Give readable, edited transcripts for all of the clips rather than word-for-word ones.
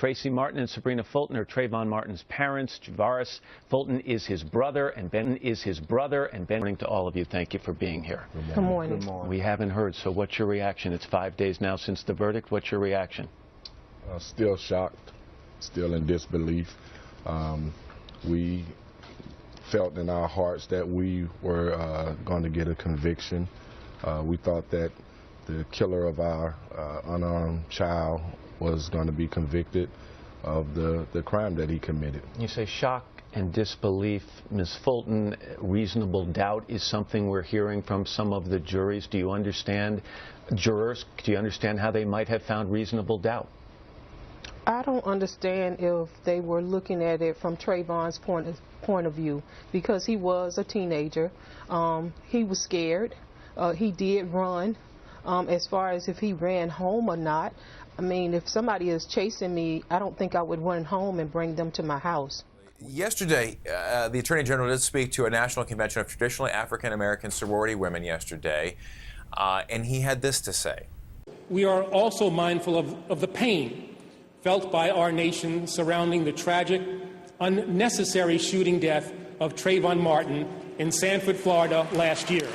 Tracy Martin and Sabrina Fulton are Trayvon Martin's parents. Javaris Fulton is his brother, and Ben is his brother. And Ben, good morning to all of you. Thank you for being here. Good morning. Good morning. We haven't heard, so what's your reaction? It's 5 days now since the verdict. What's your reaction? Still shocked, still in disbelief. We felt in our hearts that we were going to get a conviction. We thought that the killer of our unarmed child was going to be convicted of the crime that he committed. You say shock and disbelief. Ms. Fulton, reasonable doubt is something we're hearing from some of the juries. Do you understand, jurors, do you understand how they might have found reasonable doubt? I don't understand if they were looking at it from Trayvon's point of view, because he was a teenager. He was scared. He did run. As far as if he ran home or not, I mean, if somebody is chasing me, I don't think I would run home and bring them to my house. Yesterday, the Attorney General did speak to a national convention of traditionally African-American sorority women yesterday, and he had this to say. We are also mindful of the pain felt by our nation surrounding the tragic, unnecessary shooting death of Trayvon Martin in Sanford, Florida last year.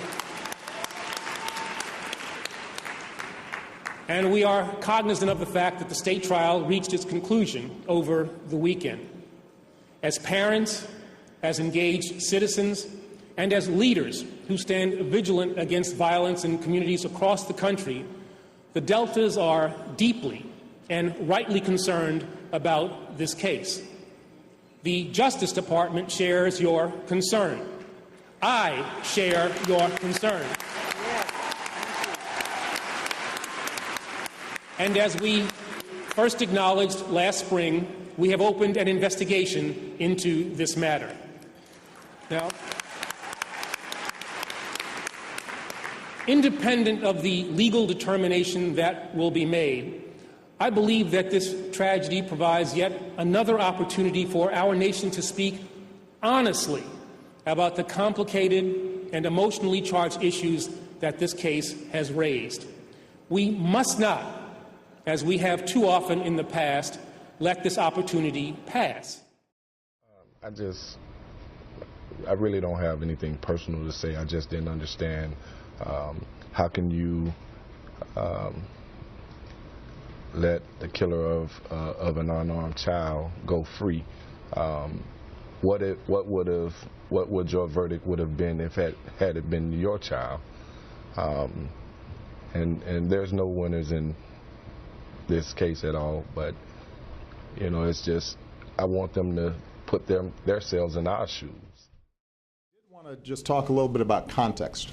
And we are cognizant of the fact that the state trial reached its conclusion over the weekend. As parents, as engaged citizens, and as leaders who stand vigilant against violence in communities across the country, the Deltas are deeply and rightly concerned about this case. The Justice Department shares your concern. I share your concern. And as we first acknowledged last spring, we have opened an investigation into this matter. Now, independent of the legal determination that will be made, I believe that this tragedy provides yet another opportunity for our nation to speak honestly about the complicated and emotionally charged issues that this case has raised. We must not, as we have too often in the past, let this opportunity pass. I really don't have anything personal to say. I just didn't understand how can you let the killer of an unarmed child go free. What would your verdict would have been if had it been your child? And there's no winners in this case at all, but you know, it's just I want them to put themselves in our shoes. I want to just talk a little bit about context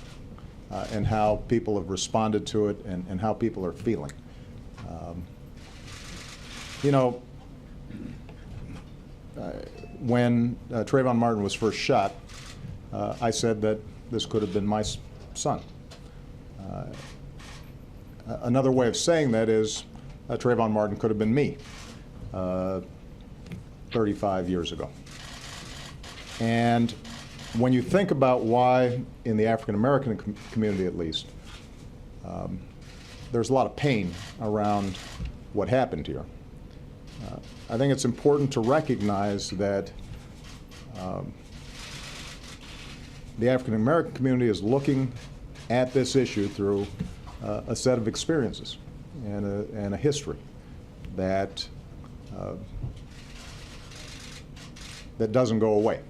and how people have responded to it and how people are feeling. You know, when Trayvon Martin was first shot, I said that this could have been my son. Another way of saying that is Trayvon Martin could have been me 35 years ago. And when you think about why, in the African-American community at least, there's a lot of pain around what happened here, I think it's important to recognize that the African-American community is looking at this issue through a set of experiences and a history that doesn't go away.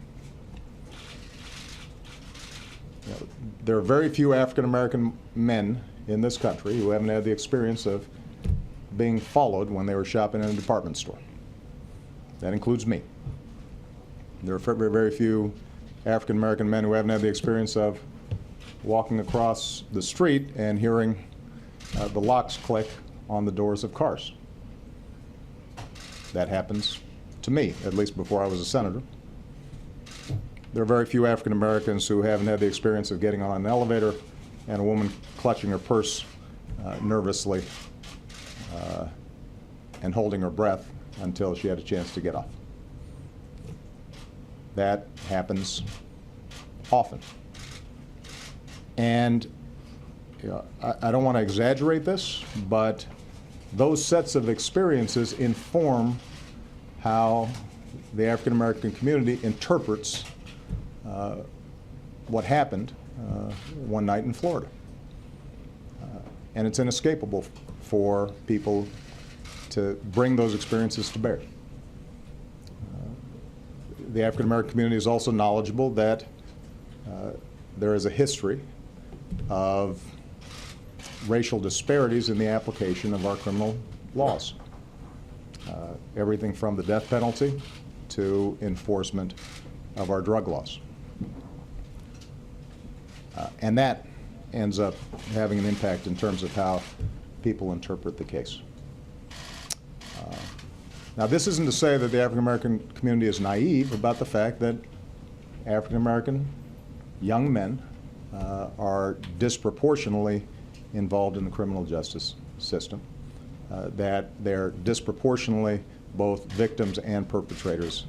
You know, there are very few African-American men in this country who haven't had the experience of being followed when they were shopping in a department store. That includes me. There are very few African-American men who haven't had the experience of walking across the street and hearing the locks click on the doors of cars. That happens to me, at least before I was a senator. There are very few African Americans who haven't had the experience of getting on an elevator and a woman clutching her purse nervously and holding her breath until she had a chance to get off. That happens often. And you know, I don't want to exaggerate this, but those sets of experiences inform how the African American community interprets what happened one night in Florida. And it's inescapable for people to bring those experiences to bear. The African American community is also knowledgeable that there is a history of racial disparities in the application of our criminal laws. Everything from the death penalty to enforcement of our drug laws. And that ends up having an impact in terms of how people interpret the case. Now, this isn't to say that the African American community is naive about the fact that African American young men are disproportionately involved in the criminal justice system, that they're disproportionately both victims and perpetrators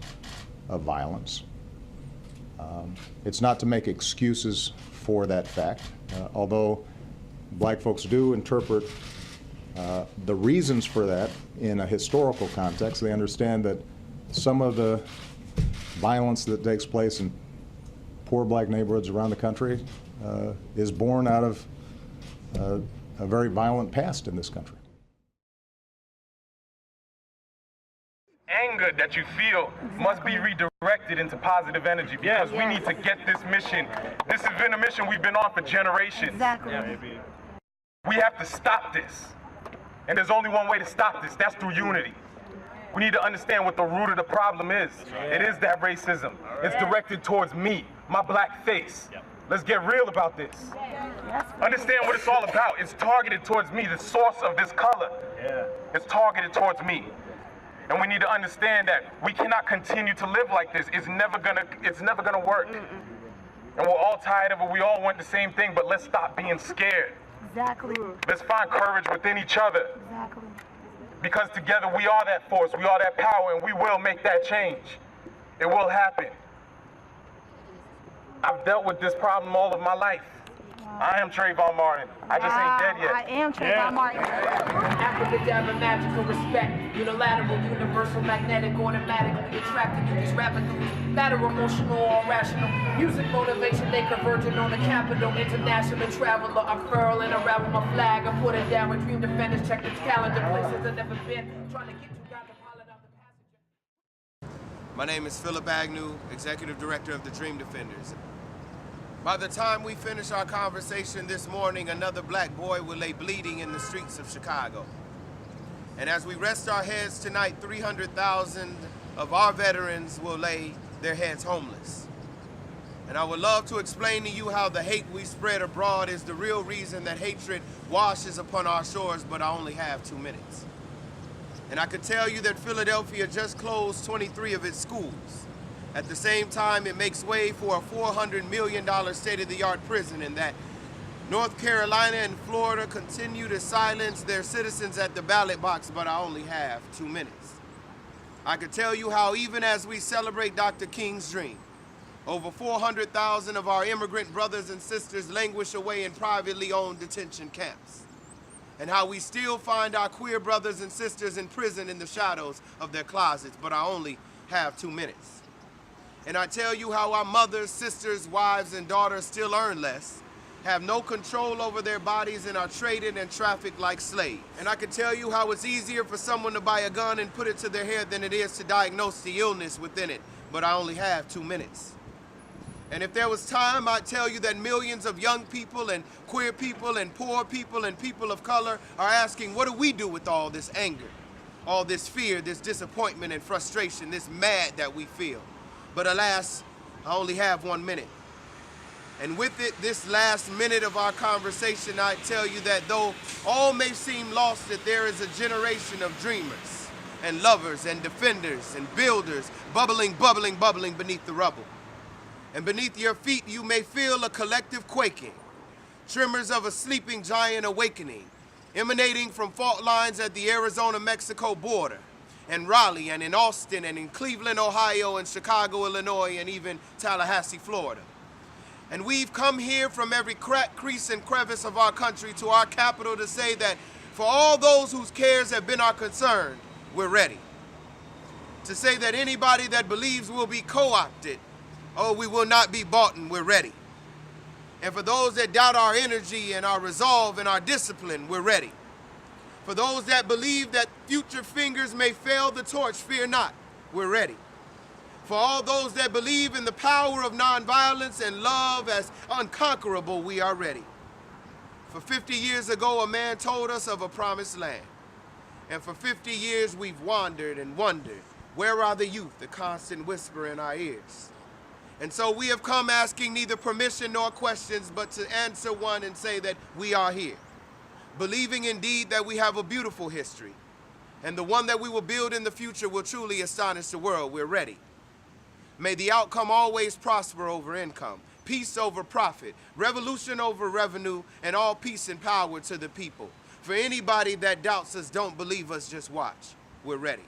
of violence. It's not to make excuses for that fact, although black folks do interpret the reasons for that in a historical context. They understand that some of the violence that takes place in poor black neighborhoods around the country is born out of a very violent past in this country. Anger that you feel must be redirected into positive energy, because we need to get this mission. This has been a mission we've been on for generations. Exactly. We have to stop this. And there's only one way to stop this. That's through unity. We need to understand what the root of the problem is. It is that racism. It's directed towards me, my black face. Let's get real about this. Understand what it's all about. It's targeted towards me, the source of this color. It's targeted towards me. And we need to understand that we cannot continue to live like this. It's never gonna work. And we're all tired of it. We all want the same thing, but let's stop being scared. Exactly. Let's find courage within each other. Exactly. Because together we are that force, we are that power, and we will make that change. It will happen. I've dealt with this problem all of my life. I am Trayvon Martin. I just ain't dead yet. I am Trayvon Martin. Abracadabra, magical respect, unilateral, universal, magnetic, automatic, attracting you, these rapping matter, emotional, or rational. Music motivation, they converging on the capital, international traveler. I furl and unravel my flag, I put it down with Dream Defenders, check the calendar, places I've never been, trying to get you guys to pilot out the passenger. My name is Philip Agnew, Executive Director of the Dream Defenders. By the time we finish our conversation this morning, another black boy will lay bleeding in the streets of Chicago. And as we rest our heads tonight, 300,000 of our veterans will lay their heads homeless. And I would love to explain to you how the hate we spread abroad is the real reason that hatred washes upon our shores, but I only have 2 minutes. And I could tell you that Philadelphia just closed 23 of its schools. At the same time, it makes way for a $400 million state-of-the-art prison, and that North Carolina and Florida continue to silence their citizens at the ballot box, but I only have 2 minutes. I could tell you how even as we celebrate Dr. King's dream, over 400,000 of our immigrant brothers and sisters languish away in privately owned detention camps, and how we still find our queer brothers and sisters in prison in the shadows of their closets, but I only have 2 minutes. And I tell you how our mothers, sisters, wives, and daughters still earn less, have no control over their bodies, and are traded and trafficked like slaves. And I can tell you how it's easier for someone to buy a gun and put it to their head than it is to diagnose the illness within it, but I only have 2 minutes. And if there was time, I'd tell you that millions of young people and queer people and poor people and people of color are asking, what do we do with all this anger, all this fear, this disappointment and frustration, this mad that we feel? But alas, I only have 1 minute. And with it, this last minute of our conversation, I tell you that though all may seem lost, that there is a generation of dreamers and lovers and defenders and builders bubbling beneath the rubble. And beneath your feet, you may feel a collective quaking, tremors of a sleeping giant awakening, emanating from fault lines at the Arizona-Mexico border, and Raleigh, and in Austin, and in Cleveland, Ohio, and Chicago, Illinois, and even Tallahassee, Florida. And we've come here from every crack, crease, and crevice of our country to our capital to say that for all those whose cares have been our concern, we're ready. to say that anybody that believes will be co-opted, oh, we will not be bought, and we're ready. And for those that doubt our energy and our resolve and our discipline, we're ready. For those that believe that future fingers may fail the torch, fear not, we're ready. For all those that believe in the power of nonviolence and love as unconquerable, we are ready. For 50 years ago, a man told us of a promised land. And for 50 years, we've wandered and wondered, where are the youth, the constant whisper in our ears? And so we have come asking neither permission nor questions, but to answer one and say that we are here, believing indeed that we have a beautiful history, and the one that we will build in the future will truly astonish the world. We're ready. May the outcome always prosper over income, peace over profit, revolution over revenue, and all peace and power to the people. For anybody that doubts us, don't believe us, just watch. We're ready.